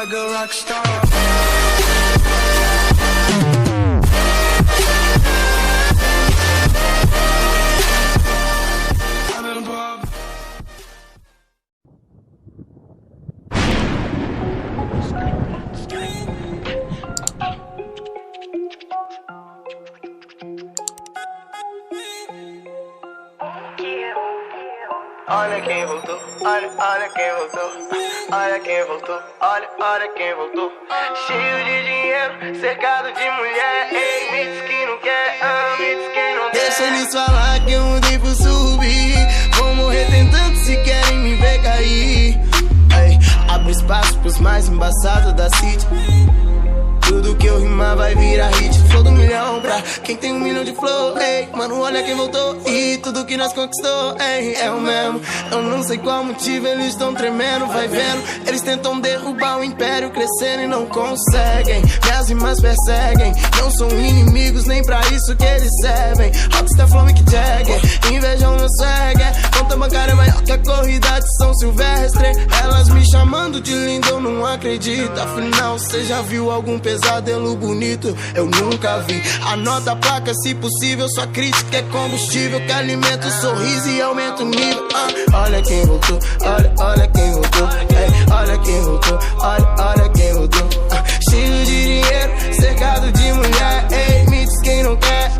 like a rock star. Olha quem voltou, olha quem voltou, olha quem voltou, olha quem voltou. Cheio de dinheiro, cercado de mulher, ei, me diz que não quer, me diz que não quer. Deixa eles falar que eu mudei por subir, vou morrer tentando se querem me ver cair. Ei, abre espaço pros mais embaçados da city. Tudo que eu rimar vai virar hit. Flow do milhão pra quem tem 1 milhão de flow. Ei, mano, olha quem voltou. E tudo que nós conquistou, ei, é o mesmo. Eu não sei qual motivo eles estão tremendo, vai vendo. Eles tentam derrubar o império, crescendo e não conseguem. Minhas rimas perseguem, não são inimigos, nem pra isso que eles servem. Rockstar Flow Mick Jagger, invejam meu swagger. Conta bancária maior que a corrida de São Silvestre. Elas me chamando de lindo, eu não acredito. Afinal, cê já viu algum pesadelo bonito? Eu nunca vi. Anota a placa se possível, sua crítica é combustível que alimenta o sorriso e aumenta o nível. Olha quem voltou, olha quem voltou. Olha quem voltou, olha quem voltou. Cheio de dinheiro, cercado de mulher, ei, me diz quem não quer,